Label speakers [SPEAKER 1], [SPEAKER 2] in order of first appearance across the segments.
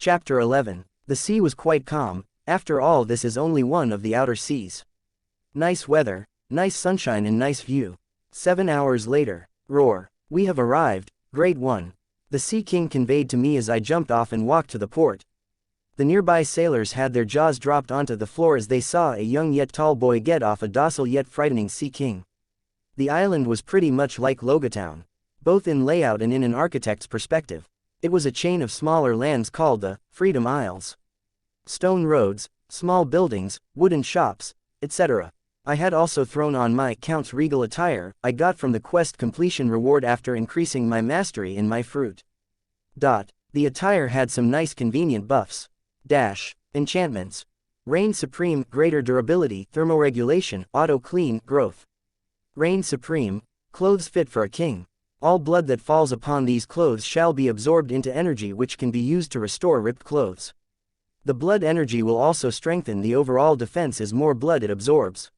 [SPEAKER 1] Chapter 11. The sea was quite calm. After all, this is only one of the outer seas. Nice weather, nice sunshine and nice view. 7 hours later. Roar. We have arrived, Grade 1. The Sea King conveyed to me as I jumped off and walked to the port. The nearby sailors had their jaws dropped onto the floor as they saw a young yet tall boy get off a docile yet frightening Sea King. The island was pretty much like Logatown, both in layout and in an architect's perspective. It was a chain of smaller lands called the Freedom Isles. Stone roads, small buildings, wooden shops, etc. I had also thrown on my Count's regal attire I got from the quest completion reward after increasing my mastery in my fruit. The attire had some nice convenient buffs. Enchantments. Reign Supreme, greater durability, thermoregulation, auto-clean, growth. Reign Supreme, clothes fit for a king. All blood that falls upon these clothes shall be absorbed into energy which can be used to restore ripped clothes. The blood energy will also strengthen the overall defense as more blood it absorbs.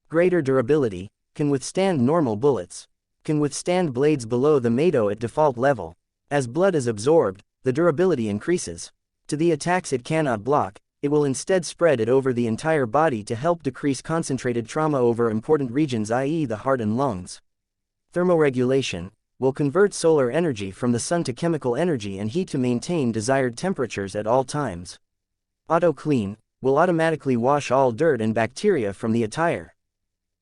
[SPEAKER 1] Greater durability, can withstand normal bullets. Can withstand blades below the Mado at default level. As blood is absorbed, the durability increases. To the attacks it cannot block, it will instead spread it over the entire body to help decrease concentrated trauma over important regions, i.e. the heart and lungs. Thermoregulation, will convert solar energy from the sun to chemical energy and heat to maintain desired temperatures at all times. Auto-clean, will automatically wash all dirt and bacteria from the attire.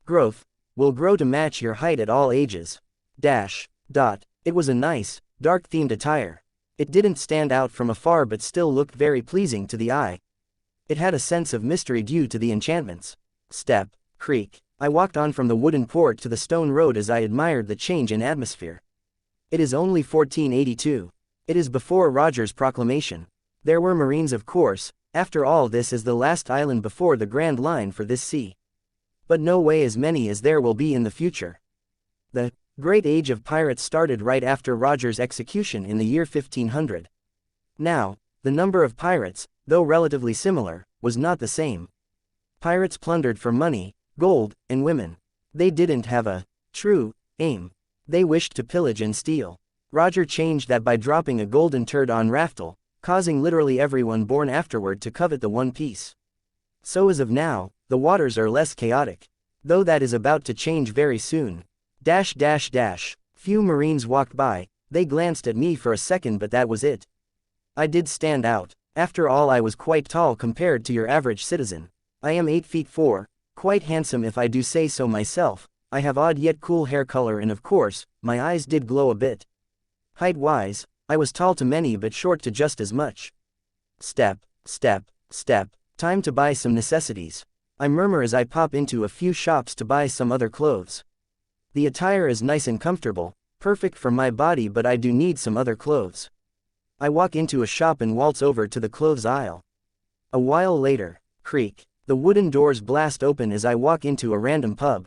[SPEAKER 1] Growth, will grow to match your height at all ages. It was a nice, dark-themed attire. It didn't stand out from afar but still looked very pleasing to the eye. It had a sense of mystery due to the enchantments. Creek. I walked on from the wooden port to the stone road as I admired the change in atmosphere. It is only 1482. It is before Roger's proclamation. There were Marines, of course. After all, this is the last island before the Grand Line for this sea. But no way as many as there will be in the future. The Great Age of Pirates started right after Roger's execution in the year 1500. Now, the number of pirates, though relatively similar, was not the same. Pirates plundered for money, gold, and women. They didn't have a true aim. They wished to pillage and steal. Roger changed that by dropping a golden turd on Raftel, causing literally everyone born afterward to covet the one piece. So as of now, the waters are less chaotic. Though that is about to change very soon. Few Marines walked by. They glanced at me for a second but that was it. I did stand out. After all, I was quite tall compared to your average citizen. I am 8 feet 4, quite handsome if I do say so myself. I have odd yet cool hair color and of course, my eyes did glow a bit. Height-wise, I was tall to many but short to just as much. Step. Time to buy some necessities. I murmur as I pop into a few shops to buy some other clothes. The attire is nice and comfortable, perfect for my body, but I do need some other clothes. I walk into a shop and waltz over to the clothes aisle. A while later, creak. The wooden doors blast open as I walk into a random pub.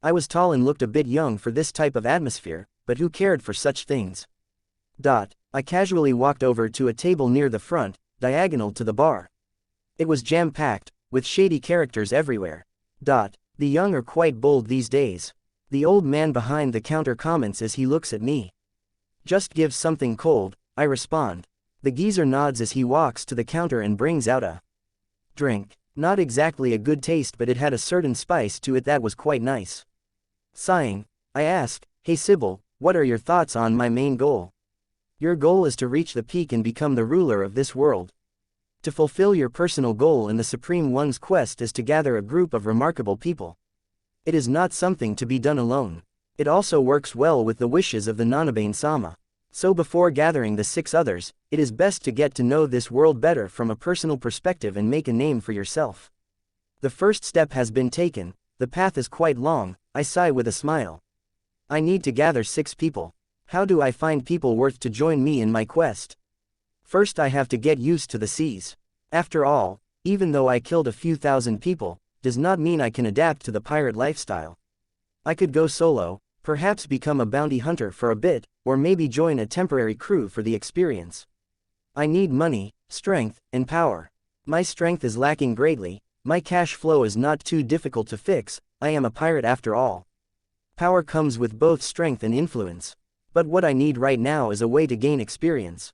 [SPEAKER 1] I was tall and looked a bit young for this type of atmosphere, but who cared for such things? I casually walked over to a table near the front, diagonal to the bar. It was jam-packed, with shady characters everywhere. The young are quite bold these days. The old man behind the counter comments as he looks at me. Just give something cold, I respond. The geezer nods as he walks to the counter and brings out a drink. Not exactly a good taste, but it had a certain spice to it that was quite nice. Sighing, I ask, "Hey Sybil, what are your thoughts on my main goal?" "Your goal is to reach the peak and become the ruler of this world. To fulfill your personal goal in the Supreme One's quest is to gather a group of remarkable people. It is not something to be done alone. It also works well with the wishes of the Nanabane Sama. So before gathering the 6 others, it is best to get to know this world better from a personal perspective and make a name for yourself. The first step has been taken, the path is quite long," I sigh with a smile. "I need to gather 6 people. How do I find people worth to join me in my quest? First I have to get used to the seas. After all, even though I killed a few thousand people, does not mean I can adapt to the pirate lifestyle. I could go solo, perhaps become a bounty hunter for a bit, or maybe join a temporary crew for the experience. I need money, strength, and power. My strength is lacking greatly, my cash flow is not too difficult to fix, I am a pirate after all. Power comes with both strength and influence. But what I need right now is a way to gain experience.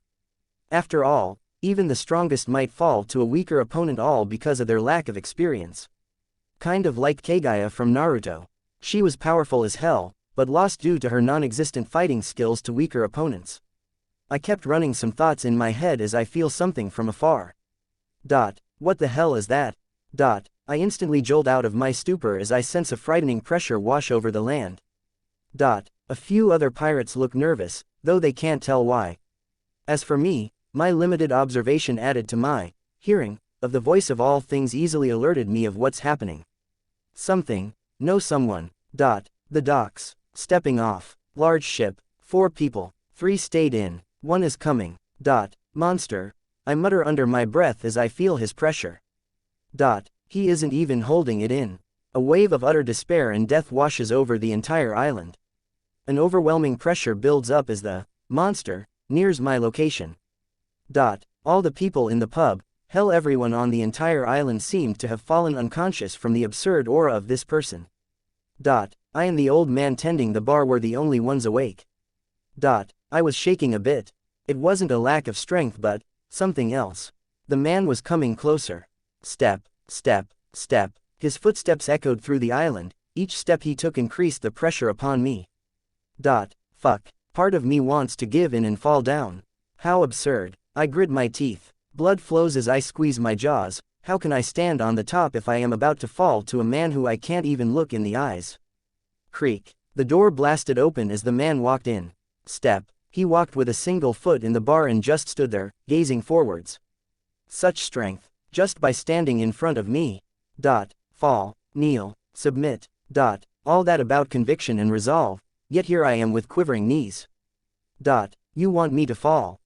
[SPEAKER 1] After all, Even the strongest might fall to a weaker opponent, all because of their lack of experience. Kind of like Kagaya from Naruto. She was powerful as hell, but lost due to her non-existent fighting skills to weaker opponents. I kept running some thoughts in my head as I feel something from afar. What the hell is that? I instantly jolt out of my stupor as I sense a frightening pressure wash over the land. A few other pirates look nervous, though they can't tell why. As for me, my limited observation added to my hearing of the voice of all things easily alerted me of what's happening. Someone. The docks. Stepping off. Large ship. 4 people. 3 stayed in. 1 is coming. Monster. I mutter under my breath as I feel his pressure. He isn't even holding it in. A wave of utter despair and death washes over the entire island. An overwhelming pressure builds up as the monster nears my location. All the people in the pub, hell, everyone on the entire island seemed to have fallen unconscious from the absurd aura of this person. I and the old man tending the bar were the only ones awake. I was shaking a bit. It wasn't a lack of strength but something else. The man was coming closer. Step, step, step. His footsteps echoed through the island. Each step he took increased the pressure upon me. Fuck. Part of me wants to give in and fall down. How absurd. I grit my teeth. Blood flows as I squeeze my jaws. How can I stand on the top if I am about to fall to a man who I can't even look in the eyes? Creak. The door blasted open as the man walked in. Step. He walked with a single foot in the bar and just stood there, gazing forwards. Such strength. Just by standing in front of me. Fall. Kneel. Submit. All that about conviction and resolve. Yet here I am with quivering knees. You want me to fall?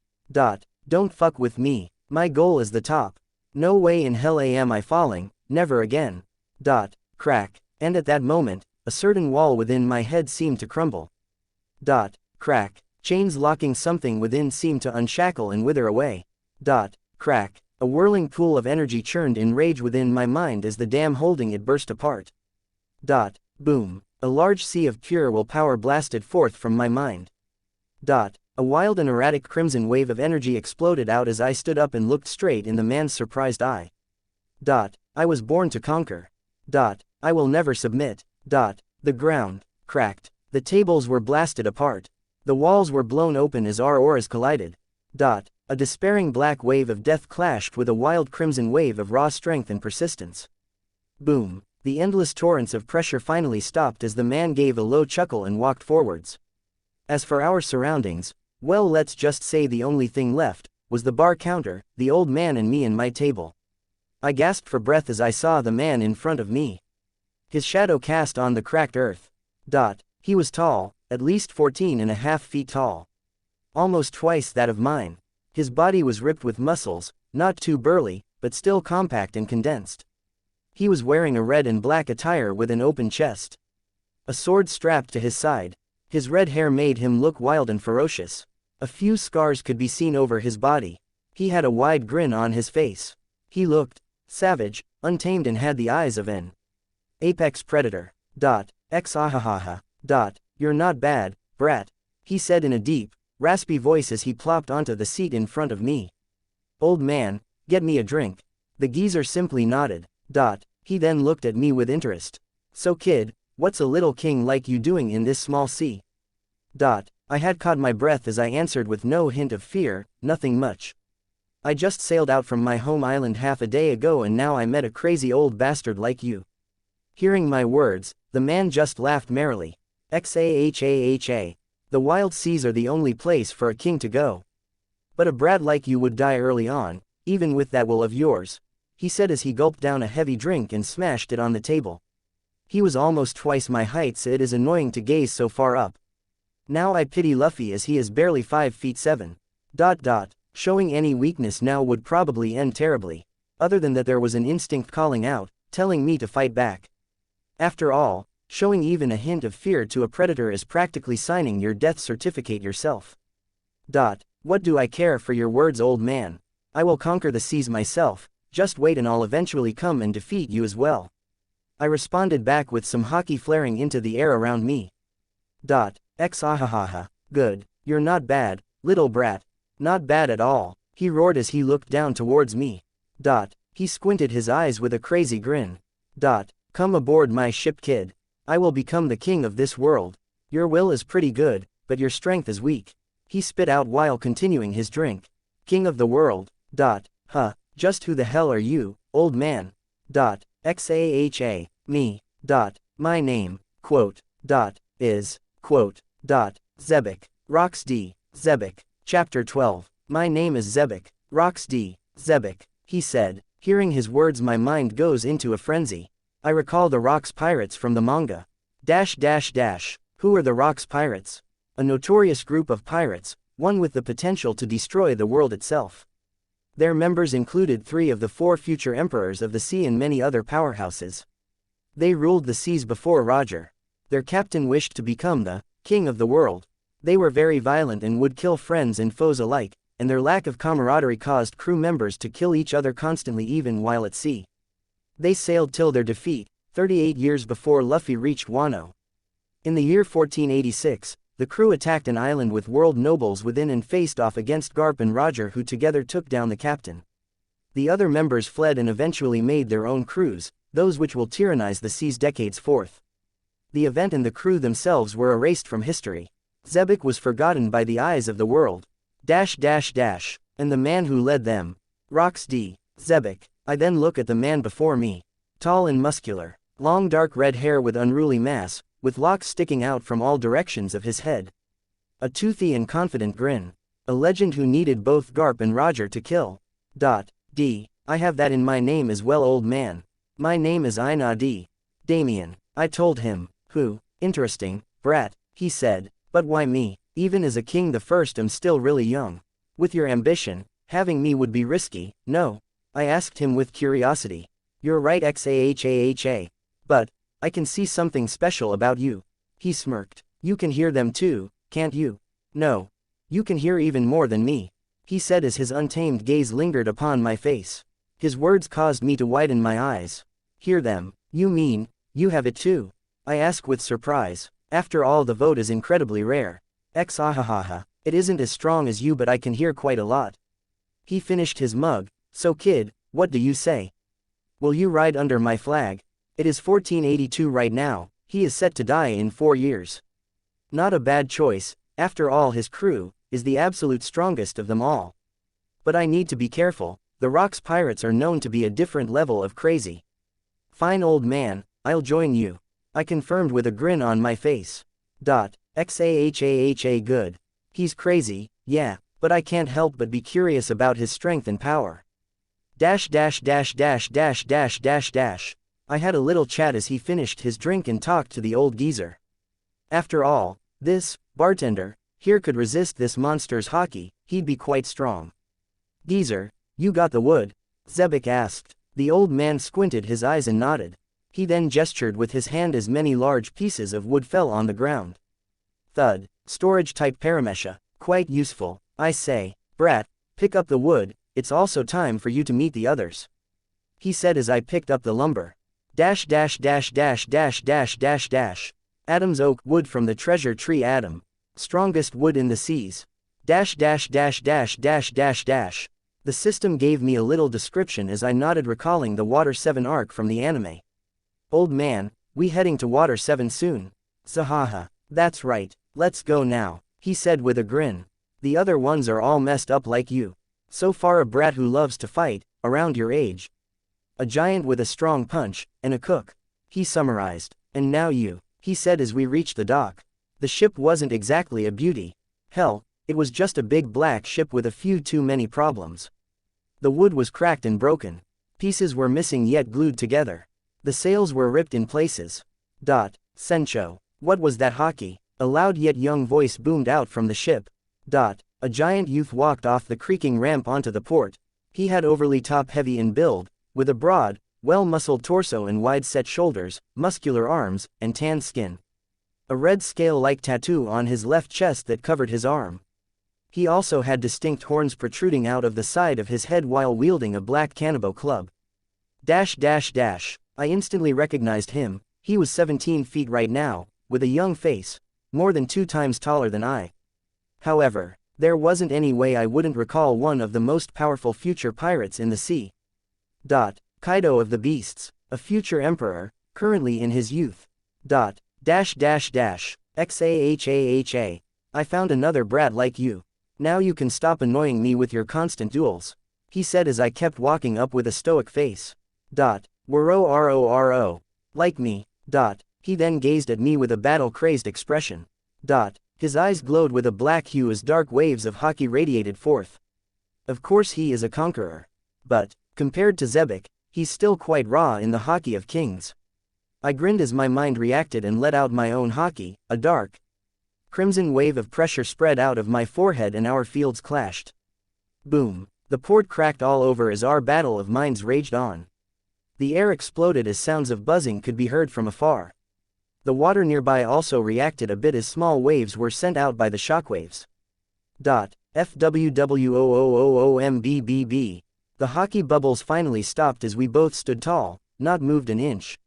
[SPEAKER 1] Don't fuck with me. My goal is the top. No way in hell am I falling, never again. Crack. And at that moment, a certain wall within my head seemed to crumble. Crack. Chains locking something within seemed to unshackle and wither away. Crack. A whirling pool of energy churned in rage within my mind as the dam holding it burst apart. Boom. A large sea of pure willpower blasted forth from my mind. A wild and erratic crimson wave of energy exploded out as I stood up and looked straight in the man's surprised eye. I was born to conquer. I will never submit. The ground cracked. The tables were blasted apart. The walls were blown open as our auras collided. A despairing black wave of death clashed with a wild crimson wave of raw strength and persistence. Boom. The endless torrents of pressure finally stopped as the man gave a low chuckle and walked forwards. As for our surroundings, well, let's just say the only thing left was the bar counter, the old man and me and my table. I gasped for breath as I saw the man in front of me. His shadow cast on the cracked earth. He was tall, at least 14.5 feet tall. Almost twice that of mine. His body was ripped with muscles, not too burly, but still compact and condensed. He was wearing a red and black attire with an open chest. A sword strapped to his side. His red hair made him look wild and ferocious. A few scars could be seen over his body. He had a wide grin on his face. He looked savage, untamed and had the eyes of an apex predator. Xahahaha. You're not bad, brat, he said in a deep, raspy voice as he plopped onto the seat in front of me. Old man, get me a drink. The geezer simply nodded. He then looked at me with interest. So kid, what's a little king like you doing in this small sea? I had caught my breath as I answered with no hint of fear, nothing much. I just sailed out from my home island half a day ago and now I met a crazy old bastard like you. Hearing my words, the man just laughed merrily. Xahaha. The wild seas are the only place for a king to go. But a brat like you would die early on, even with that will of yours, he said as he gulped down a heavy drink and smashed it on the table. He was almost twice my height, so it is annoying to gaze so far up. Now I pity Luffy as he is barely 5 feet 7. Showing any weakness now would probably end terribly. Other than that there was an instinct calling out, telling me to fight back. After all, showing even a hint of fear to a predator is practically signing your death certificate yourself. What do I care for your words, old man? I will conquer the seas myself, just wait and I'll eventually come and defeat you as well. I responded back with some haki flaring into the air around me. Xahahaha. Good. You're not bad, little brat. Not bad at all. he roared as he looked down towards me. He squinted his eyes with a crazy grin. Come aboard my ship, kid. I will become the king of this world. Your will is pretty good, but your strength is weak. He spit out while continuing his drink. King of the world. Just who the hell are you, old man? Xaha, me. My name, is, Zebek, Rox D. Zebek. Chapter 12. My name is Zebek, Rox D. Zebek, he said. Hearing his words my mind goes into a frenzy. I recall the Rox pirates from the manga. Who are the Rox pirates? A notorious group of pirates, one with the potential to destroy the world itself. Their members included 3 of the 4 future emperors of the sea and many other powerhouses. They ruled the seas before Roger. Their captain wished to become the king of the world. They were very violent and would kill friends and foes alike, and their lack of camaraderie caused crew members to kill each other constantly even while at sea. They sailed till their defeat, 38 years before Luffy reached Wano. In the year 1486, the crew attacked an island with world nobles within and faced off against Garp and Roger, who together took down the captain. The other members fled and eventually made their own crews, those which will tyrannize the seas decades forth. The event and the crew themselves were erased from history. Zebek was forgotten by the eyes of the world. And the man who led them. Rox D. Zebek. I then look at the man before me. Tall and muscular. Long dark red hair with unruly mass, with locks sticking out from all directions of his head. A toothy and confident grin. A legend who needed both Garp and Roger to kill. I have that in my name as well, old man. My name is Ina D. Damien. I told him. Who? Interesting, brat, he said. But why me? Even as a king the first am still really young. With your ambition, having me would be risky, no? I asked him with curiosity. You're right, Xaha. But I can see something special about you. He smirked. You can hear them too, can't you? No. You can hear even more than me, he said as his untamed gaze lingered upon my face. His words caused me to widen my eyes. Hear them? You mean, you have it too? I asked with surprise. After all, the vote is incredibly rare. Xahahaha. It isn't as strong as you, but I can hear quite a lot. He finished his mug. So kid, what do you say? Will you ride under my flag? It is 1482 right now. He is set to die in 4 years. Not a bad choice, after all his crew is the absolute strongest of them all. But I need to be careful, the Rox pirates are known to be a different level of crazy. Fine, old man, I'll join you. I confirmed with a grin on my face. Xahaha, good. He's crazy, yeah, but I can't help but be curious about his strength and power. I had a little chat as he finished his drink and talked to the old geezer. After all, this bartender here could resist this monster's hockey, he'd be quite strong. Geezer, you got the wood? Zebek asked. The old man squinted his eyes and nodded. He then gestured with his hand as many large pieces of wood fell on the ground. Thud. Storage type paramesha, quite useful. I say, brat, pick up the wood, it's also time for you to meet the others, he said as I picked up the lumber. Adam's oak wood from the treasure tree Adam. Strongest wood in the seas. The system gave me a little description as I nodded, recalling the Water 7 arc from the anime. Old man, we heading to Water 7 soon? Zahaha. That's right, let's go now, he said with a grin. The other ones are all messed up like you. So far a brat who loves to fight, around your age. A giant with a strong punch, and a cook, he summarized. And now you, he said as we reached the dock. The ship wasn't exactly a beauty. Hell, it was just a big black ship with a few too many problems. The wood was cracked and broken. Pieces were missing yet glued together. The sails were ripped in places. Sencho. What was that hockey? A loud yet young voice boomed out from the ship. A giant youth walked off the creaking ramp onto the port. He had overly top-heavy in build, with a broad, well-muscled torso and wide-set shoulders, muscular arms, and tanned skin. A red scale-like tattoo on his left chest that covered his arm. He also had distinct horns protruding out of the side of his head while wielding a black cannibal club. I instantly recognized him. He was 17 feet right now, with a young face, more than 2 times taller than I. However, There wasn't any way I wouldn't recall one of the most powerful future pirates in the sea. Kaido of the Beasts, a future emperor, currently in his youth. XAHAHA. I found another brat like you. Now you can stop annoying me with your constant duels, he said as I kept walking up with a stoic face. Woro. Like me. He then gazed at me with a battle-crazed expression. His eyes glowed with a black hue as dark waves of haki radiated forth. Of course he is a conqueror. But, compared to Zebek, he's still quite raw in the haki of kings. I grinned as my mind reacted and let out my own haki, a dark crimson wave of pressure spread out of my forehead and our fields clashed. Boom. The port cracked all over as our battle of minds raged on. The air exploded as sounds of buzzing could be heard from afar. The water nearby also reacted a bit as small waves were sent out by the shockwaves. FWWOOOOMBBB. The hockey bubbles finally stopped as we both stood tall, not moved an inch.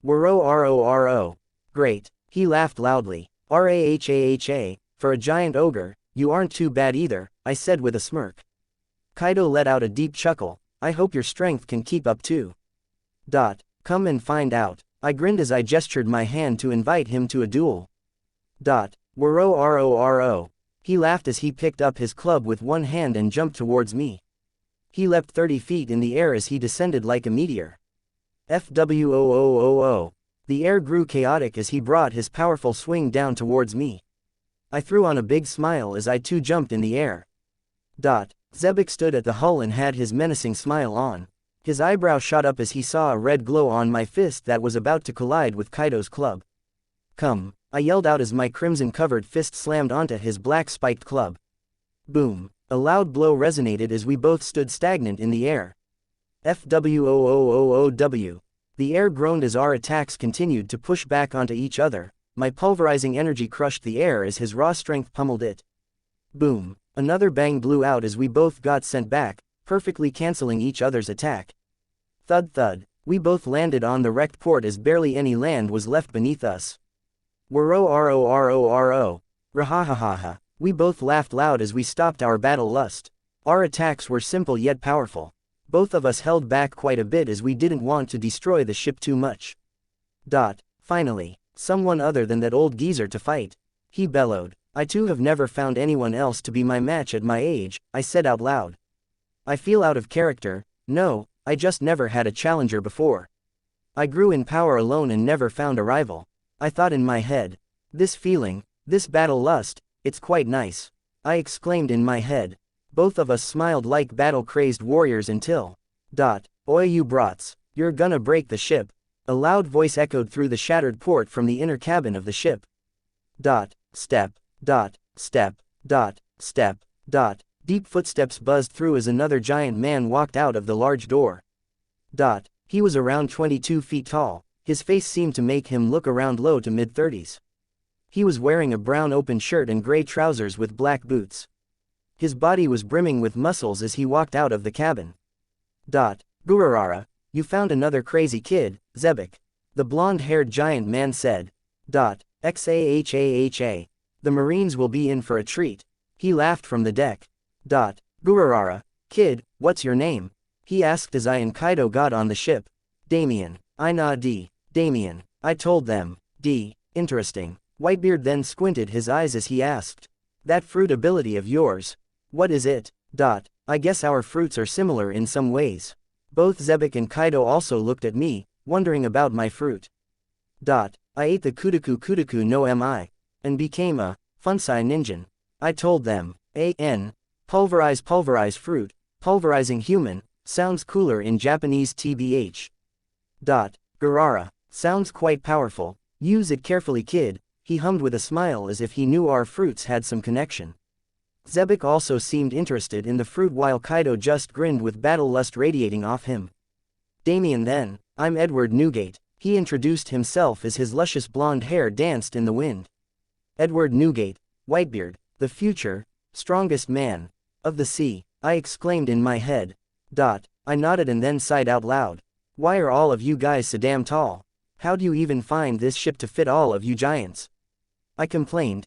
[SPEAKER 1] Woro. Great. He laughed loudly. RAHAHA, for a giant ogre, you aren't too bad either, I said with a smirk. Kaido let out a deep chuckle. I hope your strength can keep up too. Come and find out. I grinned as I gestured my hand to invite him to a duel. Woro. He laughed as he picked up his club with one hand and jumped towards me. He leapt 30 feet in the air as he descended like a meteor. FWOOOO. The air grew chaotic as he brought his powerful swing down towards me. I threw on a big smile as I too jumped in the air. Zebek stood at the hull and had his menacing smile on. His eyebrow shot up as he saw a red glow on my fist that was about to collide with Kaido's club. Come, I yelled out as my crimson-covered fist slammed onto his black-spiked club. Boom. A loud blow resonated as we both stood stagnant in the air. FWOOOOW. The air groaned as our attacks continued to push back onto each other. My pulverizing energy crushed the air as his raw strength pummeled it. Boom. Another bang blew out as we both got sent back, perfectly canceling each other's attack. Thud thud. We both landed on the wrecked port as barely any land was left beneath us. Woro. Rahahaha. We both laughed loud as we stopped our battle lust. Our attacks were simple yet powerful. Both of us held back quite a bit as we didn't want to destroy the ship too much. Finally, someone other than that old geezer to fight. He bellowed. I too have never found anyone else to be my match at my age, I said out loud. I feel out of character. No, I just never had a challenger before. I grew in power alone and never found a rival. I thought in my head. This feeling, this battle lust, it's quite nice. I exclaimed in my head. Both of us smiled like battle-crazed warriors until. Oi you brats, you're gonna break the ship. A loud voice echoed through the shattered port from the inner cabin of the ship. Step. Step. Deep footsteps buzzed through as another giant man walked out of the large door. He was around 22 feet tall. His face seemed to make him look around low to mid-30s. He was wearing a brown open shirt and gray trousers with black boots. His body was brimming with muscles as he walked out of the cabin. Gururara, you found another crazy kid, Zebek. The blonde-haired giant man said. XAHAHA. The Marines will be in for a treat. He laughed from the deck. Gururara, kid, what's your name? He asked as I and Kaido got on the ship. Damien. I nah D. Damien. I told them. D. Interesting. Whitebeard then squinted his eyes as he asked. That fruit ability of yours. What is it? I guess our fruits are similar in some ways. Both Zebek and Kaido also looked at me, wondering about my fruit. I ate the kudaku no mi, and became a funsai ninja. I told them. Pulverize fruit, pulverizing human, sounds cooler in Japanese tbh. Gurara, sounds quite powerful, use it carefully kid, he hummed with a smile as if he knew our fruits had some connection. Zebek also seemed interested in the fruit while Kaido just grinned with battle lust radiating off him. Damien then, I'm Edward Newgate, he introduced himself as his luscious blonde hair danced in the wind. Edward Newgate, Whitebeard, the future, strongest man of the sea, I exclaimed in my head. I nodded and then sighed out loud. Why are all of you guys so damn tall? How do you even find this ship to fit all of you giants? I complained.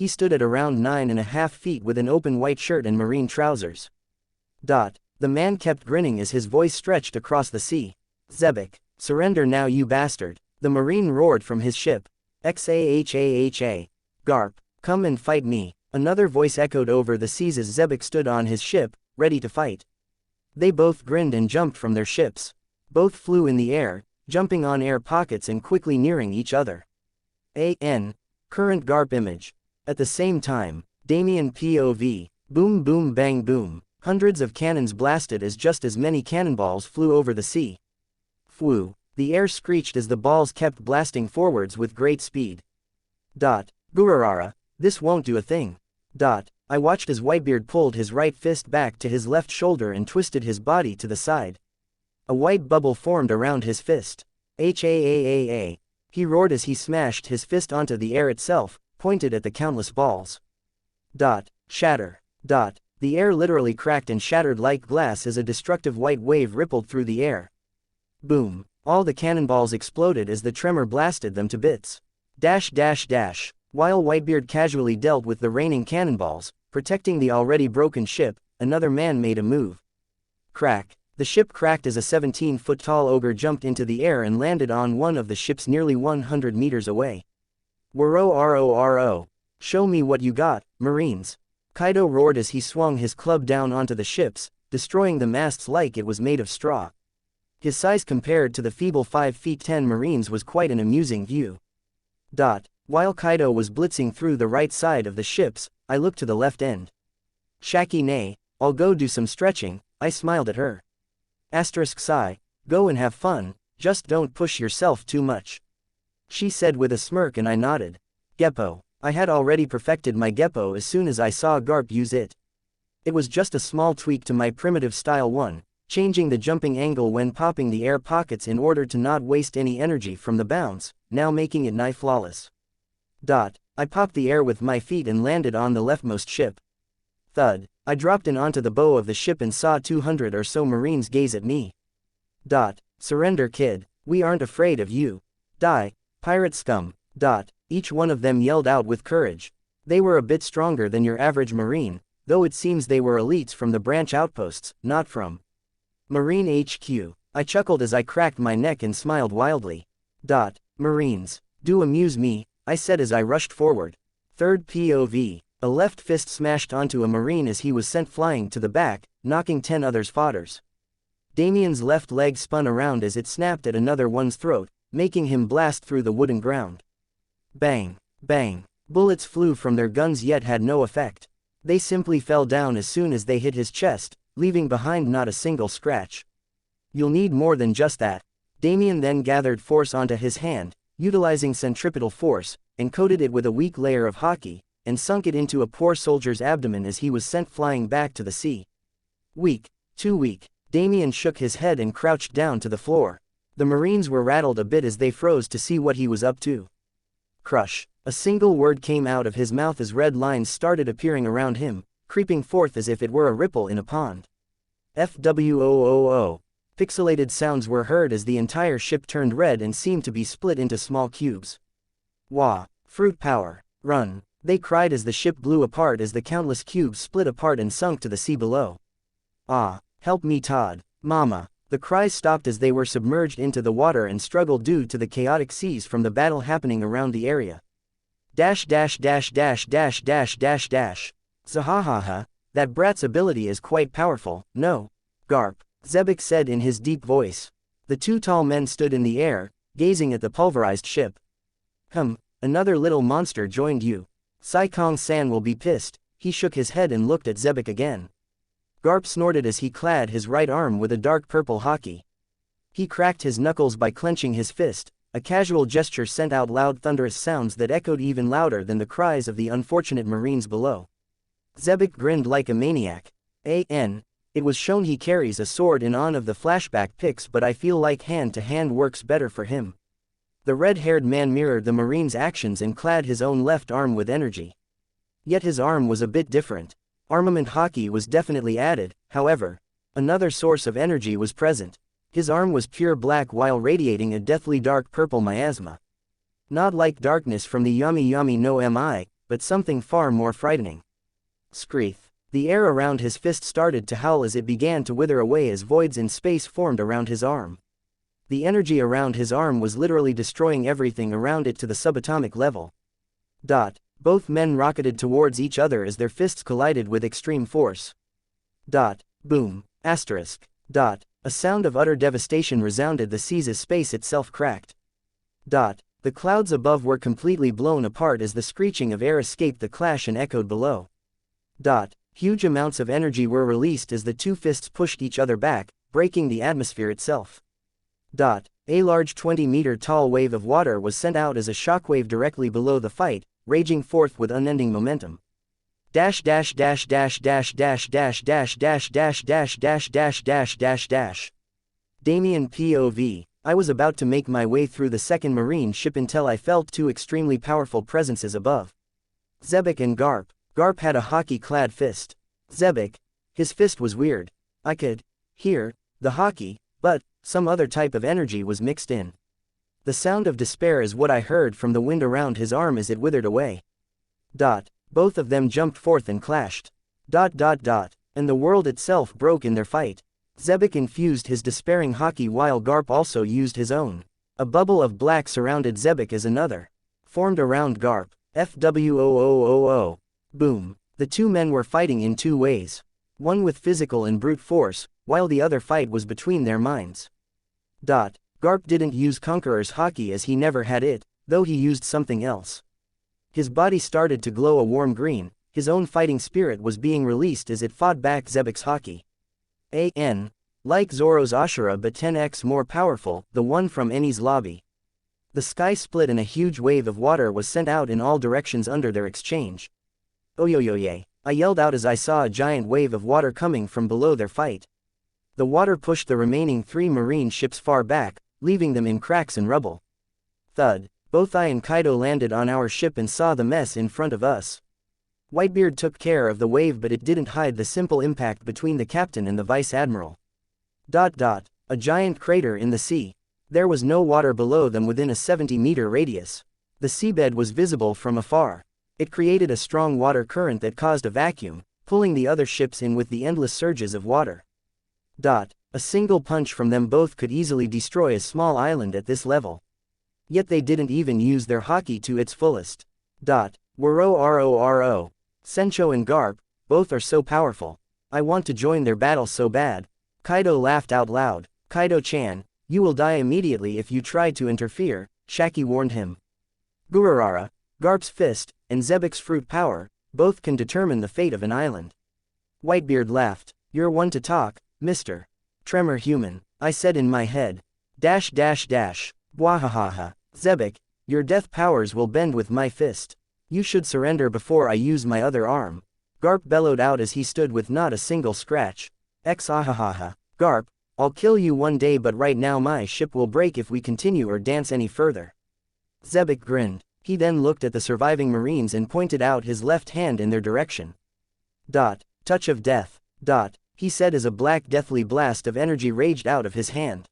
[SPEAKER 1] He stood at around 9.5 feet with an open white shirt and marine trousers. The man kept grinning as his voice stretched across the sea. Zebek, surrender now, you bastard. The marine roared from his ship. Xahaha. Garp, come and fight me. Another voice echoed over the seas as Zebek stood on his ship, ready to fight. They both grinned and jumped from their ships. Both flew in the air, jumping on air pockets and quickly nearing each other. Current Garp image. At the same time, Damien POV. Boom boom bang boom. Hundreds of cannons blasted as just as many cannonballs flew over the sea. Fwoo. The air screeched as the balls kept blasting forwards with great speed. Gururara. This won't do a thing. I watched as Whitebeard pulled his right fist back to his left shoulder and twisted his body to the side. A white bubble formed around his fist. Haaa. He roared as he smashed his fist onto the air itself, pointed at the countless balls. Shatter. The air literally cracked and shattered like glass as a destructive white wave rippled through the air. Boom. All the cannonballs exploded as the tremor blasted them to bits. While Whitebeard casually dealt with the raining cannonballs, protecting the already broken ship, another man made a move. Crack. The ship cracked as a 17-foot-tall ogre jumped into the air and landed on one of the ships nearly 100 meters away. Ro. Show me what you got, Marines. Kaido roared as he swung his club down onto the ships, destroying the masts like it was made of straw. His size compared to the feeble 5 feet 10 Marines was quite an amusing view. While Kaido was blitzing through the right side of the ships, I looked to the left end. Shaki nay, I'll go do some stretching, I smiled at her. Sigh, go and have fun, just don't push yourself too much. She said with a smirk and I nodded. Geppo. I had already perfected my Geppo as soon as I saw Garp use it. It was just a small tweak to my primitive style one, changing the jumping angle when popping the air pockets in order to not waste any energy from the bounce, now making it nigh flawless. I popped the air with my feet and landed on the leftmost ship. Thud. I dropped in onto the bow of the ship and saw 200 or so Marines gaze at me. Surrender, kid, we aren't afraid of you. Die, pirate scum. Each one of them yelled out with courage. They were a bit stronger than your average Marine, though it seems they were elites from the branch outposts, not from Marine HQ. I chuckled as I cracked my neck and smiled wildly. Marines, do amuse me, I said as I rushed forward. Third POV. A left fist smashed onto a Marine as he was sent flying to the back, knocking 10 others' fodders. Damien's left leg spun around as it snapped at another one's throat, making him blast through the wooden ground. Bang, bang. Bullets flew from their guns yet had no effect. They simply fell down as soon as they hit his chest, leaving behind not a single scratch. You'll need more than just that. Damien then gathered force onto his hand, utilizing centripetal force, and coated it with a weak layer of hockey, and sunk it into a poor soldier's abdomen as he was sent flying back to the sea. Weak, too weak. Damien shook his head and crouched down to the floor. The Marines were rattled a bit as they froze to see what he was up to. Crush. A single word came out of his mouth as red lines started appearing around him, creeping forth as if it were a ripple in a pond. FWOOO. Pixelated sounds were heard as the entire ship turned red and seemed to be split into small cubes. Wah. Fruit power. Run. They cried as the ship blew apart as the countless cubes split apart and sunk to the sea below. Ah, help me Todd. Mama. The cries stopped as they were submerged into the water and struggled due to the chaotic seas from the battle happening around the area. Zahahaha, that brat's ability is quite powerful, no? Garp. Zebek said in his deep voice. The two tall men stood in the air, gazing at the pulverized ship. Another little monster joined you. Sai Kong-san will be pissed. He shook his head and looked at Zebek again. Garp snorted as he clad his right arm with a dark purple hockey. He cracked his knuckles by clenching his fist. A casual gesture sent out loud thunderous sounds that echoed even louder than the cries of the unfortunate Marines below. Zebek grinned like a maniac. It was shown he carries a sword in on of the flashback pics, but I feel like hand-to-hand works better for him. The red-haired man mirrored the Marine's actions and clad his own left arm with energy. Yet his arm was a bit different. Armament hockey was definitely added, however. Another source of energy was present. His arm was pure black while radiating a deathly dark purple miasma. Not like darkness from the Yami Yami no Mi, but something far more frightening. Screeth. The air around his fist started to howl as it began to wither away as voids in space formed around his arm. The energy around his arm was literally destroying everything around it to the subatomic level. Both men rocketed towards each other as their fists collided with extreme force. Boom. Asterisk. A sound of utter devastation resounded the seas as space itself cracked. The clouds above were completely blown apart as the screeching of air escaped the clash and echoed below. Huge amounts of energy were released as the two fists pushed each other back, breaking the atmosphere itself. A large 20-meter tall wave of water was sent out as a shockwave directly below the fight, raging forth with unending momentum. Damien POV. I was about to make my way through the second marine ship until I felt two extremely powerful presences above. Xebec and Garp. Garp had a hockey-clad fist. Xebec, his fist was weird. I could hear the hockey, but some other type of energy was mixed in. The sound of despair is what I heard from the wind around his arm as it withered away. Both of them jumped forth and clashed. And the world itself broke in their fight. Xebec infused his despairing hockey while Garp also used his own. A bubble of black surrounded Xebec as another formed around Garp. FWOOOO. Boom. The two men were fighting in two ways. One with physical and brute force, while the other fight was between their minds. Garp didn't use Conqueror's hockey as he never had it, though he used something else. His body started to glow a warm green, his own fighting spirit was being released as it fought back Xebec's hockey. Like Zoro's Ashura but 10x more powerful, the one from Eni's lobby. The sky split and a huge wave of water was sent out in all directions under their exchange. Oyoyoye! I yelled out as I saw a giant wave of water coming from below their fight. The water pushed the remaining 3 marine ships far back, leaving them in cracks and rubble. Thud. Both I and Kaido landed on our ship and saw the mess in front of us. Whitebeard took care of the wave but it didn't hide the simple impact between the captain and the vice admiral. A giant crater in the sea. There was no water below them within a 70-meter radius. The seabed was visible from afar. It created a strong water current that caused a vacuum, pulling the other ships in with the endless surges of water. A single punch from them both could easily destroy a small island at this level. Yet they didn't even use their hockey to its fullest. Woro. Sencho and Garp, both are so powerful. I want to join their battle so bad. Kaido laughed out loud. Kaido-chan, you will die immediately if you try to interfere, Shaki warned him. Gururara, Garp's fist, and Xebec's fruit power, both can determine the fate of an island. Whitebeard laughed. You're one to talk, Mr. Tremor human, I said in my head. Bwahahaha. Xebec, your death powers will bend with my fist. You should surrender before I use my other arm. Garp bellowed out as he stood with not a single scratch. Xahahaha. Garp, I'll kill you one day but right now my ship will break if we continue or dance any further. Xebec grinned. He then looked at the surviving marines and pointed out his left hand in their direction. Touch of death. He said as a black deathly blast of energy raged out of his hand.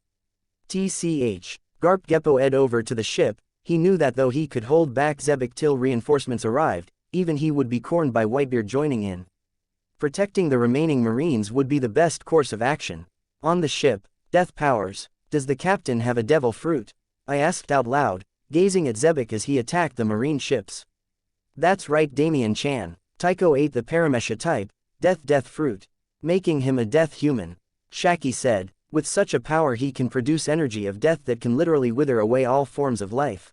[SPEAKER 1] TCH. Garp Geppo ed over to the ship. He knew that though he could hold back Xebec till reinforcements arrived, even he would be cornered by Whitebeard joining in. Protecting the remaining marines would be the best course of action. On the ship, death powers. Does the captain have a devil fruit? I asked out loud, gazing at Xebec as he attacked the marine ships. That's right, Damien-chan. Tycho ate the Paramesha type, death fruit, making him a death human. Shaki said, with such a power he can produce energy of death that can literally wither away all forms of life.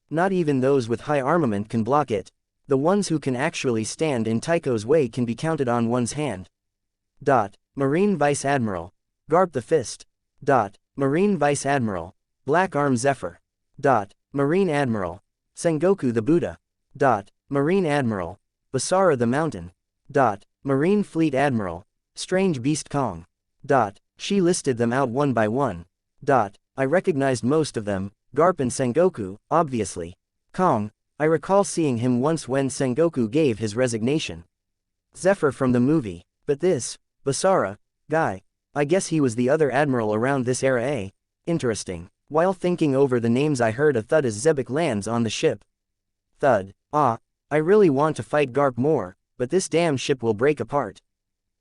[SPEAKER 1] Not even those with high armament can block it. The ones who can actually stand in Tycho's way can be counted on one's hand. Marine Vice Admiral. Garp the Fist. Marine Vice Admiral. Black Arm Zephyr. Marine Admiral. Sengoku the Buddha. Marine Admiral. Basara the Mountain. Marine Fleet Admiral. Strange Beast Kong. She listed them out one by one. I recognized most of them, Garp and Sengoku, obviously. Kong, I recall seeing him once when Sengoku gave his resignation. Zephyr from the movie, but this, Basara, guy, I guess he was the other admiral around this era, eh? Interesting. While thinking over the names I heard a thud as Xebec lands on the ship. Thud. I I really want to fight Garp more, but this damn ship will break apart.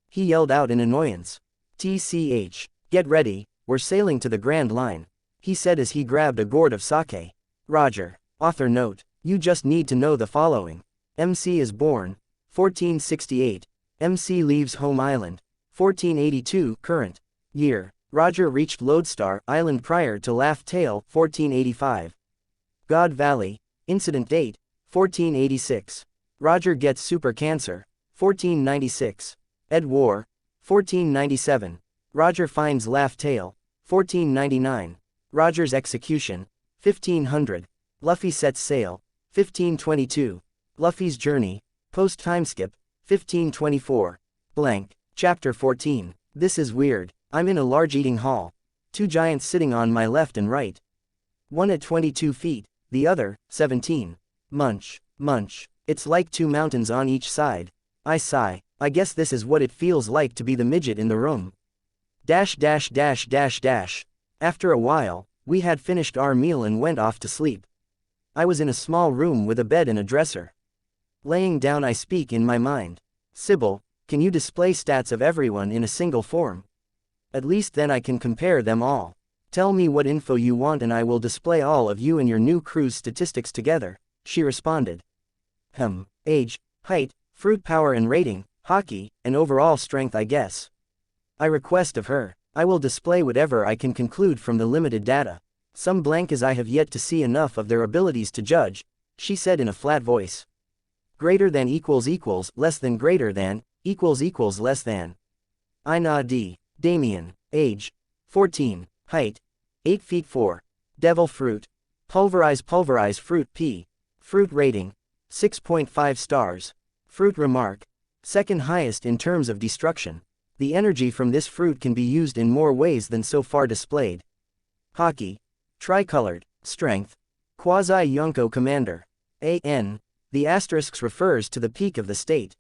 [SPEAKER 1] He yelled out in annoyance. TCH. Get ready, we're sailing to the Grand Line, he said as he grabbed a gourd of sake. Roger. Author note. You just need to know the following. MC is born, 1468. MC leaves home island, 1482. Current year. Roger reached Lodestar Island prior to Laugh Tale, 1485. God Valley. Incident date, 1486. Roger gets super cancer, 1496. Ed War, 1497. Roger finds Laugh Tale, 1499. Roger's execution, 1500. Luffy sets sail, 1522. Luffy's journey, post timeskip, 1524. Blank. Chapter 14. This is weird. I'm in a large eating hall. Two giants sitting on my left and right. One at 22 feet, the other, 17. Munch, munch. It's like two mountains on each side. I sigh. I guess this is what it feels like to be the midget in the room. Dash dash dash dash dash. After a while, we had finished our meal and went off to sleep. I was in a small room with a bed and a dresser. Laying down I speak in my mind. Sybil, can you display stats of everyone in a single form? At least then I can compare them all. Tell me what info you want and I will display all of you and your new crew's statistics together, she responded. Age, height, fruit power and rating, hockey, and overall strength I guess. I request of her. I will display whatever I can conclude from the limited data. Some blank as I have yet to see enough of their abilities to judge, she said in a flat voice. Greater than equals equals less than greater than equals equals less than. I nod D. Damien. Age, 14. Height, 8 feet 4. Devil fruit. Pulverize fruit P. Fruit rating, 6.5 stars. Fruit remark. Second highest in terms of destruction. The energy from this fruit can be used in more ways than so far displayed. Hockey. Tricolored. Strength. Quasi-Yonko Commander. AN. The asterisks refers to the peak of the state.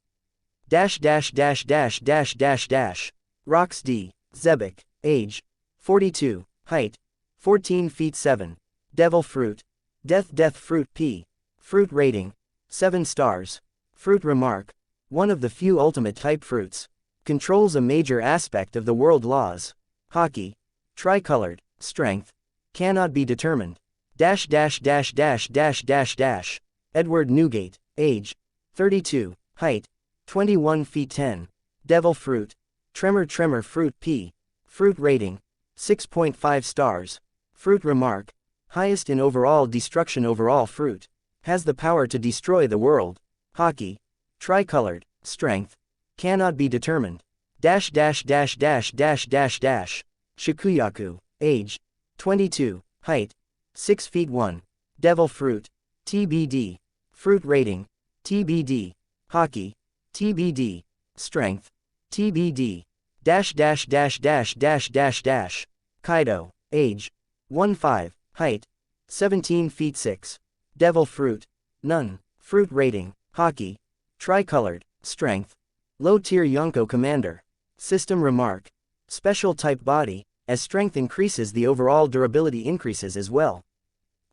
[SPEAKER 1] Dash dash dash dash dash dash dash. Rocks D. Zebek. Age, 42. Height, 14 feet 7. Devil fruit. Death fruit P. Fruit rating, 7 stars. Fruit remark. One of the few ultimate type fruits. Controls a major aspect of the world laws. Hockey. Tricolored. Strength. Cannot be determined. Dash dash dash dash dash dash dash. Edward Newgate. Age, 32. Height, 21 feet 10. Devil fruit. Tremor fruit P. Fruit rating, 6.5 stars. Fruit remark. Highest in overall destruction. Overall fruit. Has the power to destroy the world. Hockey. Tricolored. Strength. Cannot be determined. Dash dash dash dash dash dash dash. Shikuyaku. Age, 22. Height, 6 feet 1. Devil fruit. TBD. Fruit rating. TBD. Hockey. TBD. Strength. TBD. Dash dash dash dash dash dash dash. Kaido. Age, 1-5. Height, 17 feet 6. Devil fruit. None. Fruit rating. Hockey. Tricolored. Strength. Low tier Yonko Commander. System remark. Special type body. As strength increases the overall durability increases as well.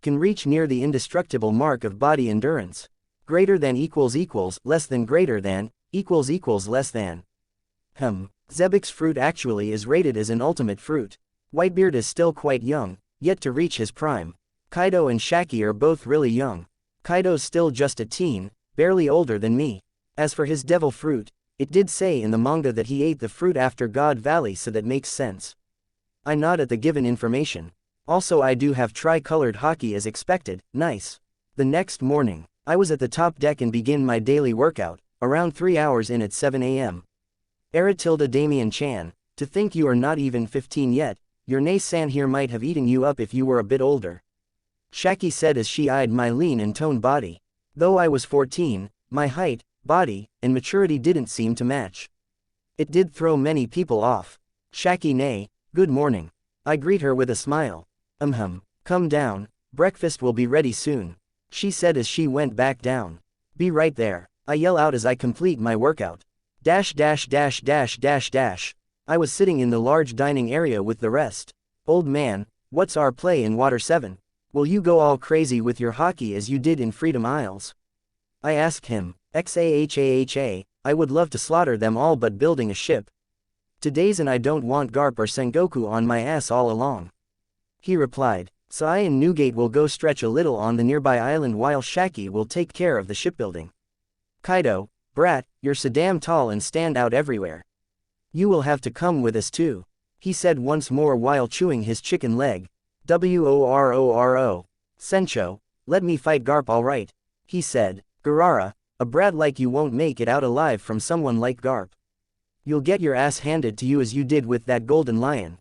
[SPEAKER 1] Can reach near the indestructible mark of body endurance. Greater than equals equals less than greater than equals equals less than. Zebek's fruit actually is rated as an ultimate fruit. Whitebeard is still quite young, yet to reach his prime. Kaido and Shaki are both really young. Kaido's still just a teen, barely older than me. As for his devil fruit, it did say in the manga that he ate the fruit after God Valley, so that makes sense. I nod at the given information. Also I do have tricolored hockey as expected, nice. The next morning, I was at the top deck and begin my daily workout, around 3 hours in at 7 a.m. Aratilda Damien Chan, to think you are not even 15 yet, your Nay-san here might have eaten you up if you were a bit older. Shaki said as she eyed my lean and toned body. Though I was 14, my height, body, and maturity didn't seem to match. It did throw many people off. Shaki nay, good morning. I greet her with a smile. Come down, breakfast will be ready soon, she said as she went back down. Be right there, I yell out as I complete my workout. Dash dash dash dash dash dash. I was sitting in the large dining area with the rest. Old man, what's our play in Water 7? Will you go all crazy with your hockey as you did in Freedom Isles? I asked him. Xahaha, I would love to slaughter them all but building a ship. Today's and I don't want Garp or Sengoku on my ass all along. He replied. Sai and Newgate will go stretch a little on the nearby island while Shaki will take care of the shipbuilding. Kaido, brat, you're so damn tall and stand out everywhere. You will have to come with us too, he said once more while chewing his chicken leg. Woro. Sencho, let me fight Garp alright, he said. Garara, a brat like you won't make it out alive from someone like Garp. You'll get your ass handed to you as you did with that golden lion.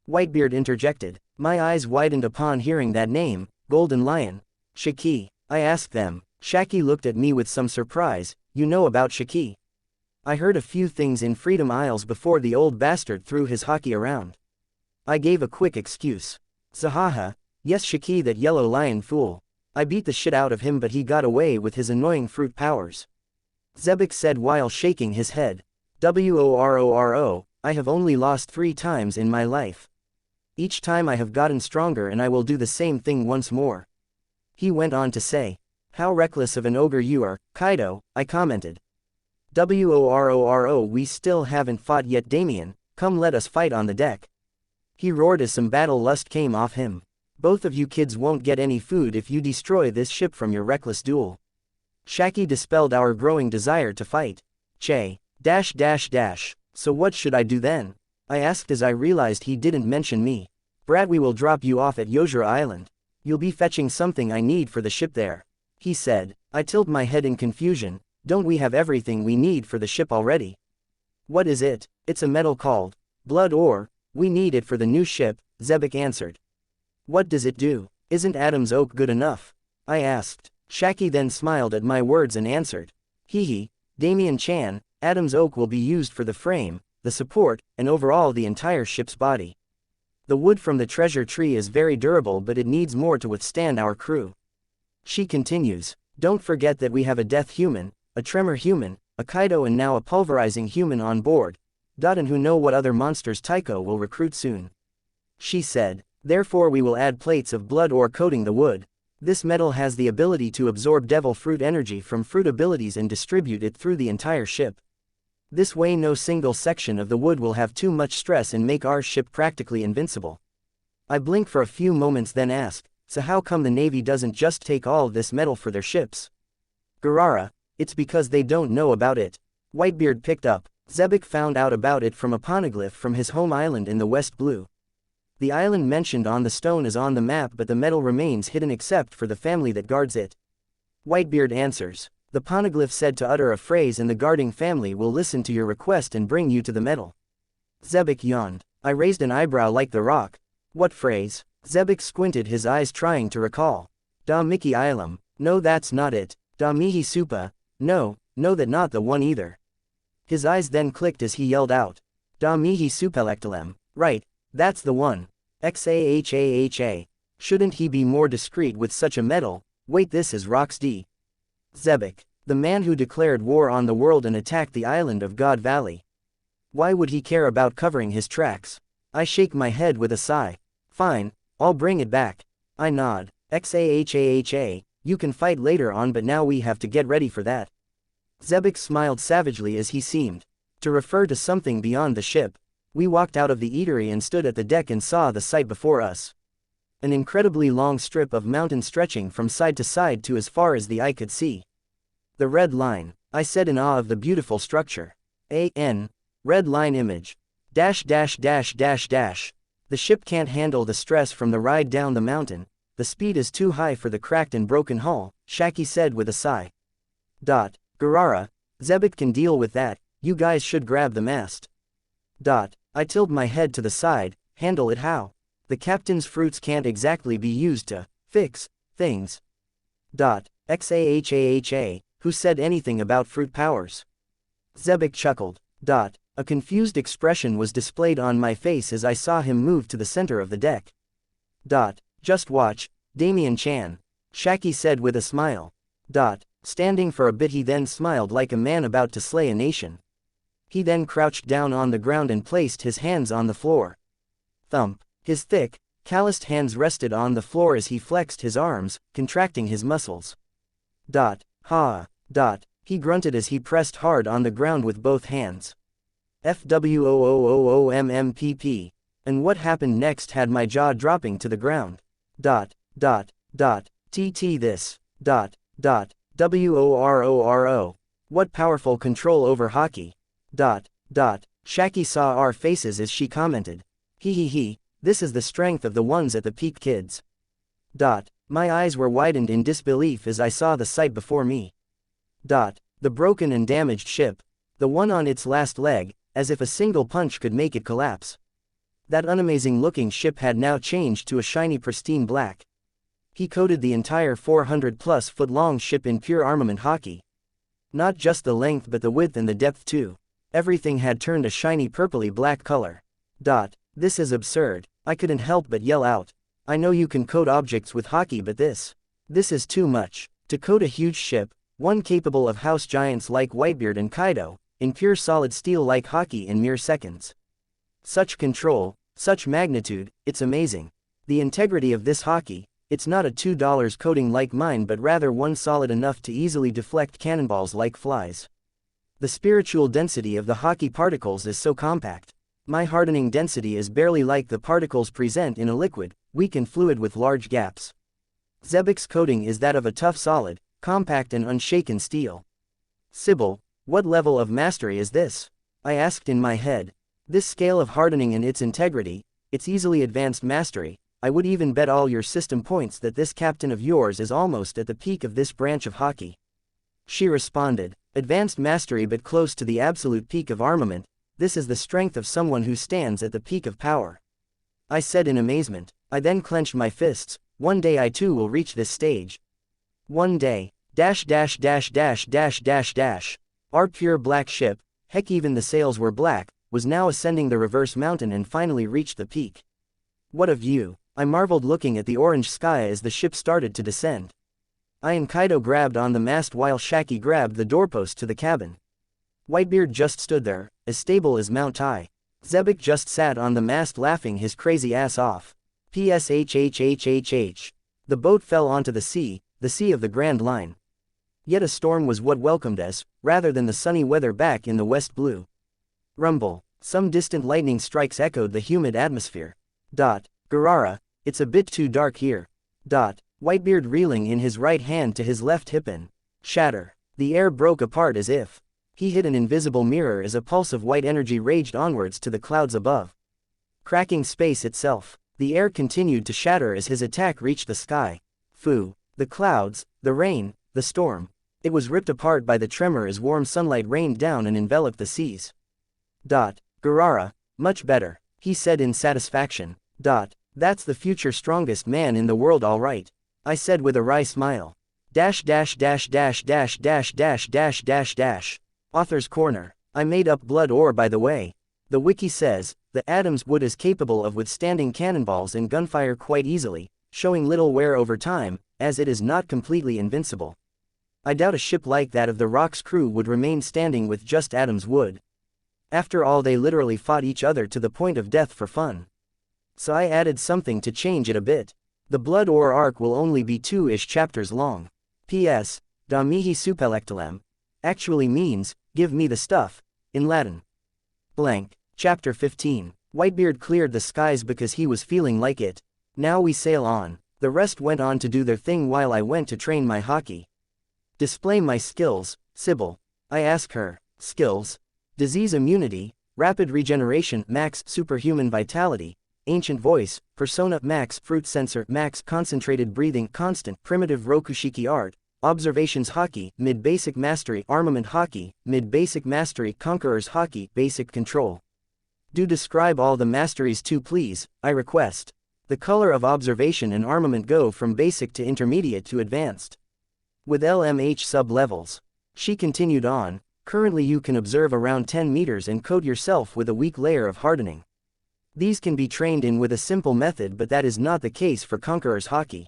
[SPEAKER 1] Whitebeard interjected. My eyes widened upon hearing that name, Golden Lion. Shiki, I asked them. Shaki looked at me with some surprise. You know about Shiki? I heard a few things in Freedom Isles before the old bastard threw his hockey around. I gave a quick excuse. Zahaha, yes, Shiki, that yellow lion fool. I beat the shit out of him but he got away with his annoying fruit powers. Zebek said while shaking his head. Woro, I have only lost 3 times in my life. Each time I have gotten stronger and I will do the same thing once more. He went on to say. How reckless of an ogre you are, Kaido, I commented. Woro, we still haven't fought yet, Damien, come let us fight on the deck. He roared as some battle lust came off him. Both of you kids won't get any food if you destroy this ship from your reckless duel. Shaki dispelled our growing desire to fight. Che. So what should I do then? I asked as I realized he didn't mention me. Brat, we will drop you off at Yojura Island. You'll be fetching something I need for the ship there. He said. I tilted my head in confusion. Don't we have everything we need for the ship already? What is it? It's a metal called blood ore. We need it for the new ship, Zebek answered. What does it do? Isn't Adam's oak good enough? I asked. Shaki then smiled at my words and answered. Hehe, Damien-chan, Adam's oak will be used for the frame, the support, and overall the entire ship's body. The wood from the treasure tree is very durable but it needs more to withstand our crew. She continues. Don't forget that we have a death human, a tremor human, a Kaido and now a pulverizing human on board. And who know what other monsters Taiko will recruit soon. She said. Therefore we will add plates of blood ore coating the wood. This metal has the ability to absorb devil fruit energy from fruit abilities and distribute it through the entire ship. This way no single section of the wood will have too much stress and make our ship practically invincible. I blinked for a few moments then asked, so how come the Navy doesn't just take all this metal for their ships? Garara, it's because they don't know about it. Whitebeard picked up. Zebek found out about it from a poneglyph from his home island in the West Blue. The island mentioned on the stone is on the map but the metal remains hidden except for the family that guards it. Whitebeard answers. The poneglyph said to utter a phrase and the guarding family will listen to your request and bring you to the metal. Zebek yawned. I raised an eyebrow like the rock. What phrase? Zebek squinted his eyes trying to recall. Da Miki Ilum. No, that's not it. Da Mihi Supa. No, that not the one either. His eyes then clicked as he yelled out. Da Mihi Supelektalem. Right, that's the one. Xahaha. Shouldn't he be more discreet with such a metal? Wait, this is Rox D. Zebek, the man who declared war on the world and attacked the island of God Valley. Why would he care about covering his tracks? I shake my head with a sigh. Fine, I'll bring it back. I nod. Xahaha, you can fight later on but now we have to get ready for that. Zebek smiled savagely as he seemed to refer to something beyond the ship. We walked out of the eatery and stood at the deck and saw the sight before us. An incredibly long strip of mountain stretching from side to side to as far as the eye could see. The red line, I said in awe of the beautiful structure. Red line image. The ship can't handle the stress from the ride down the mountain. The speed is too high for the cracked and broken hull, Shaki said with a sigh. Garara, Zebek can deal with that, you guys should grab the mast. I tilted my head to the side, handle it how? The captain's fruits can't exactly be used to fix things. Xahaha, who said anything about fruit powers? Zebek chuckled. A confused expression was displayed on my face as I saw him move to the center of the deck. Just watch, Damien-chan, Shaki said with a smile. Standing for a bit he then smiled like a man about to slay a nation. He then crouched down on the ground and placed his hands on the floor. Thump. His thick, calloused hands rested on the floor as he flexed his arms, contracting his muscles. Ha. He grunted as he pressed hard on the ground with both hands. FWOOOOMMPP. And what happened next had my jaw dropping to the ground. TT this. WORORO. What powerful control over hockey. Shaki saw our faces as she commented. He, this is the strength of the ones at the peak, kids. My eyes were widened in disbelief as I saw the sight before me. The broken and damaged ship. The one on its last leg, as if a single punch could make it collapse. That unamazing looking ship had now changed to a shiny pristine black. He coated the entire 400+ foot long ship in pure armament hockey. Not just the length but the width and the depth too. Everything had turned a shiny purpley black color. This is absurd. I couldn't help but yell out. I know you can coat objects with hockey, but this is too much. To coat a huge ship, one capable of house giants like Whitebeard and Kaido, in pure solid steel like hockey in mere seconds. Such control, such magnitude, it's amazing. The integrity of this hockey, it's not a $2 coating like mine but rather one solid enough to easily deflect cannonballs like flies. The spiritual density of the hockey particles is so compact. My hardening density is barely like the particles present in a liquid, weak and fluid with large gaps. Zebek's coating is that of a tough solid, compact and unshaken steel. Sybil, what level of mastery is this? I asked in my head. This scale of hardening and its integrity, its easily advanced mastery, I would even bet all your system points that this captain of yours is almost at the peak of this branch of hockey. She responded, advanced mastery but close to the absolute peak of armament, this is the strength of someone who stands at the peak of power. I said in amazement. I then clenched my fists, one day I too will reach this stage. One day, Our pure black ship, heck even the sails were black, was now ascending the reverse mountain and finally reached the peak. What a view! I marveled looking at the orange sky as the ship started to descend. I and Kaido grabbed on the mast while Shaki grabbed the doorpost to the cabin. Whitebeard just stood there, as stable as Mount Tai. Zebek just sat on the mast laughing his crazy ass off. PSHHHHH. The boat fell onto the sea of the Grand Line. Yet a storm was what welcomed us, rather than the sunny weather back in the west blue. Rumble. Some distant lightning strikes echoed the humid atmosphere. Garara, it's a bit too dark here. Whitebeard reeling in his right hand to his left hip in. Shatter. The air broke apart as if he hit an invisible mirror as a pulse of white energy raged onwards to the clouds above. Cracking space itself. The air continued to shatter as his attack reached the sky. Foo. The clouds, the rain, the storm. It was ripped apart by the tremor as warm sunlight rained down and enveloped the seas. Garara, much better, he said in satisfaction. That's the future strongest man in the world, all right, I said with a wry smile. Author's Corner. I made up blood ore, by the way. The wiki says, the Adam's wood is capable of withstanding cannonballs and gunfire quite easily, showing little wear over time, as it is not completely invincible. I doubt a ship like that of the Rock's crew would remain standing with just Adam's wood. After all, they literally fought each other to the point of death for fun. So I added something to change it a bit. The Blood Ore arc will only be 2-ish chapters long. P.S. Da mihi suppelectalem actually means, give me the stuff, in Latin. Blank. Chapter 15. Whitebeard cleared the skies because he was feeling like it. Now we sail on. The rest went on to do their thing while I went to train my hockey. Display my skills, Sybil. I ask her. Skills? Disease immunity, rapid regeneration, max superhuman vitality, ancient voice, persona, max fruit sensor, max concentrated breathing, constant primitive rokushiki art, observations hockey, mid basic mastery, armament hockey, mid basic mastery, conqueror's hockey, basic control. Do describe all the masteries too, please, I request. The color of observation and armament go from basic to intermediate to advanced. With LMH sub-levels. She continued on, currently you can observe around 10 meters and coat yourself with a weak layer of hardening. These can be trained in with a simple method, but that is not the case for conqueror's hockey.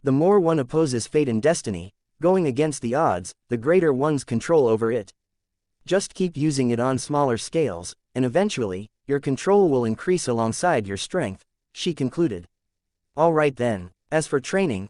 [SPEAKER 1] The more one opposes fate and destiny, going against the odds, the greater one's control over it. Just keep using it on smaller scales, and eventually, your control will increase alongside your strength, she concluded. Alright then, as for training,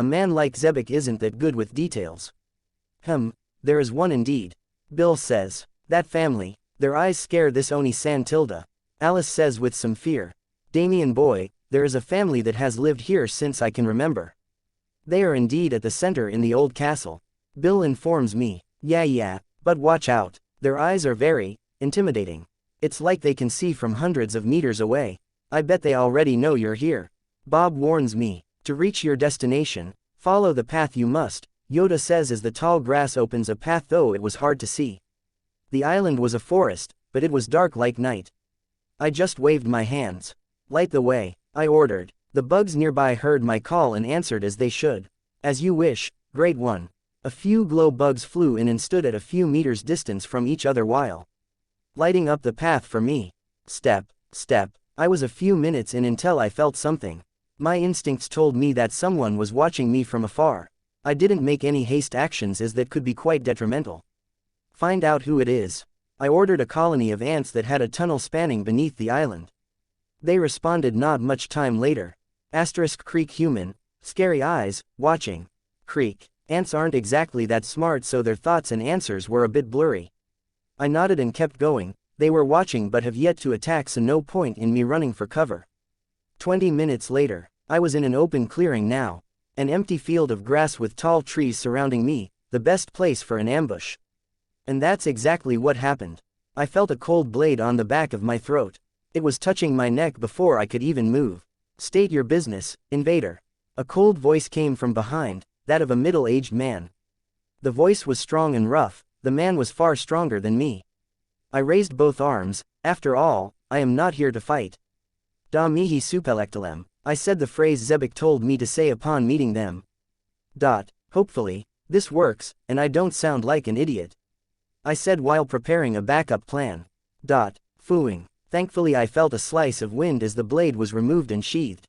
[SPEAKER 1] a man like Zebek isn't that good with details. There is one indeed. Bill says. That family. Their eyes scare this Oni San Tilda. Alice says with some fear. Damien boy, there is a family that has lived here since I can remember. They are indeed at the center in the old castle. Bill informs me. Yeah, but watch out. Their eyes are very intimidating. It's like they can see from hundreds of meters away. I bet they already know you're here. Bob warns me. To reach your destination, follow the path you must, Yoda says as the tall grass opens a path, though it was hard to see. The island was a forest, but it was dark like night. I just waved my hands. Light the way, I ordered. The bugs nearby heard my call and answered as they should. As you wish, Great One. A few glow bugs flew in and stood at a few meters distance from each other while lighting up the path for me. Step. I was a few minutes in until I felt something. My instincts told me that someone was watching me from afar. I didn't make any haste actions as that could be quite detrimental. Find out who it is. I ordered a colony of ants that had a tunnel spanning beneath the island. They responded not much time later. Creek human, scary eyes, watching. Creek. Ants aren't exactly that smart, so their thoughts and answers were a bit blurry. I nodded and kept going. They were watching but have yet to attack, so no point in me running for cover. 20 minutes later, I was in an open clearing now. An empty field of grass with tall trees surrounding me, the best place for an ambush. And that's exactly what happened. I felt a cold blade on the back of my throat. It was touching my neck before I could even move. State your business, invader. A cold voice came from behind, that of a middle-aged man. The voice was strong and rough. The man was far stronger than me. I raised both arms. After all, I am not here to fight. Da mihi supelektalem. I said the phrase Zebek told me to say upon meeting them. Hopefully, this works, and I don't sound like an idiot. I said while preparing a backup plan. Fooing. Thankfully I felt a slice of wind as the blade was removed and sheathed.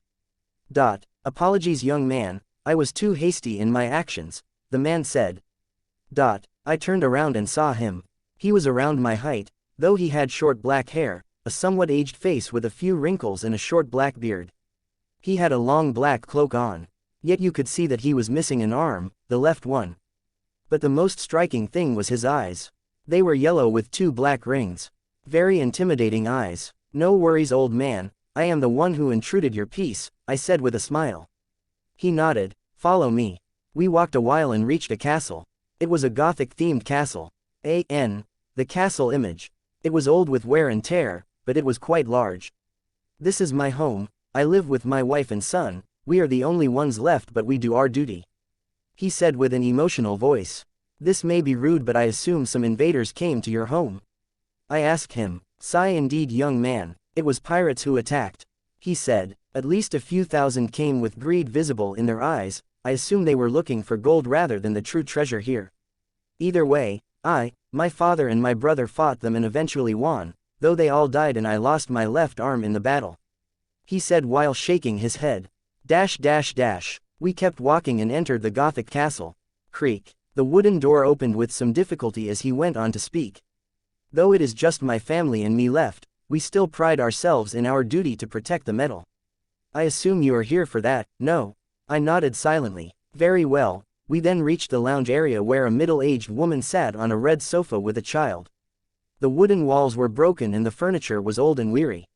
[SPEAKER 1] Apologies young man, I was too hasty in my actions, the man said. I turned around and saw him. He was around my height, though he had short black hair, a somewhat aged face with a few wrinkles and a short black beard. He had a long black cloak on. Yet you could see that he was missing an arm, the left one. But the most striking thing was his eyes. They were yellow with 2 black rings. Very intimidating eyes. No worries old man, I am the one who intruded your peace, I said with a smile. He nodded. Follow me. We walked a while and reached a castle. It was a Gothic-themed castle. The castle image. It was old with wear and tear, but it was quite large. This is my home. I live with my wife and son. We are the only ones left, but we do our duty. He said with an emotional voice. This may be rude, but I assume some invaders came to your home. I asked him. Sigh indeed young man, it was pirates who attacked. He said. At least a few thousand came with greed visible in their eyes. I assume they were looking for gold rather than the true treasure here. Either way, my father and my brother fought them and eventually won, though they all died and I lost my left arm in the battle. He said while shaking his head. We kept walking and entered the Gothic castle. Creak. The wooden door opened with some difficulty as he went on to speak. Though it is just my family and me left, we still pride ourselves in our duty to protect the metal. I assume you are here for that, no? I nodded silently. Very well. We then reached the lounge area where a middle-aged woman sat on a red sofa with a child. The wooden walls were broken and the furniture was old and weary.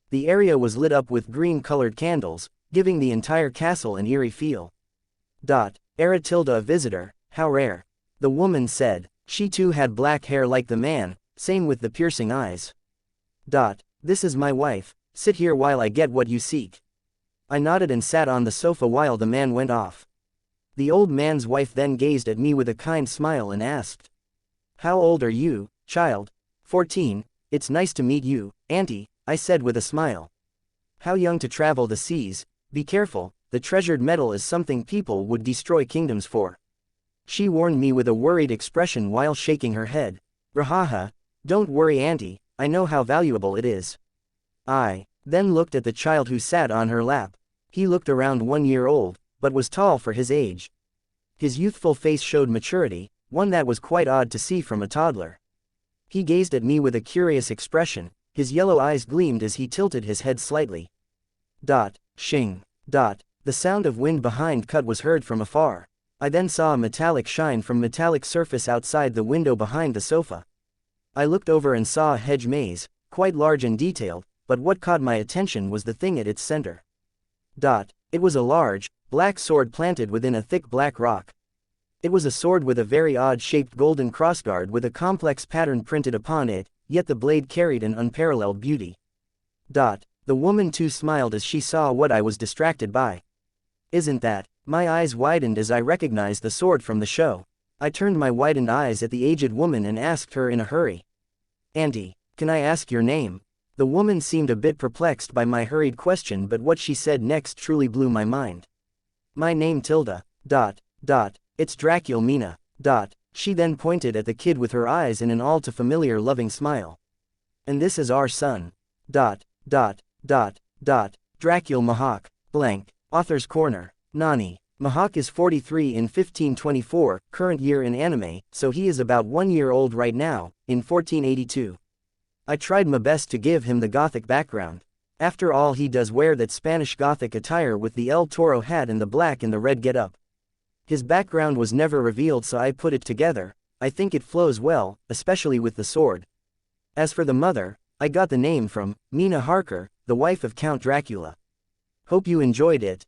[SPEAKER 1] The area was lit up with green-colored candles, giving the entire castle an eerie feel. A visitor, how rare. The woman said. She too had black hair like the man, same with the piercing eyes. This is my wife, sit here while I get what you seek. I nodded and sat on the sofa while the man went off. The old man's wife then gazed at me with a kind smile and asked. How old are you, child? 14, it's nice to meet you, auntie, I said with a smile. How young to travel the seas, be careful, the treasured metal is something people would destroy kingdoms for. She warned me with a worried expression while shaking her head. Rahaha, don't worry auntie, I know how valuable it is. I then looked at the child who sat on her lap. He looked around 1 year old, but was tall for his age. His youthful face showed maturity, one that was quite odd to see from a toddler. He gazed at me with a curious expression, his yellow eyes gleamed as he tilted his head slightly. Shing. The sound of wind behind cut was heard from afar. I then saw a metallic shine from metallic surface outside the window behind the sofa. I looked over and saw a hedge maze, quite large and detailed, but what caught my attention was the thing at its center. It was a large, black sword planted within a thick black rock. It was a sword with a very odd-shaped golden crossguard with a complex pattern printed upon it, yet the blade carried an unparalleled beauty. The woman too smiled as she saw what I was distracted by. Isn't that? My eyes widened as I recognized the sword from the show. I turned my widened eyes at the aged woman and asked her in a hurry. "Auntie, can I ask your name?" The woman seemed a bit perplexed by my hurried question, but what she said next truly blew my mind. "My name Tilda. It's Dracula Mina. She then pointed at the kid with her eyes in an all too familiar loving smile. "And this is our son. Dracula Mahawk. Blank. Author's Corner. Nani. Mahawk is 43 in 1524, current year in anime, so he is about 1 year old right now, in 1482. I tried my best to give him the Gothic background. After all, he does wear that Spanish Gothic attire with the El Toro hat and the black and the red get-up. His background was never revealed, so I put it together. I think it flows well, especially with the sword. As for the mother, I got the name from Mina Harker, the wife of Count Dracula. Hope you enjoyed it.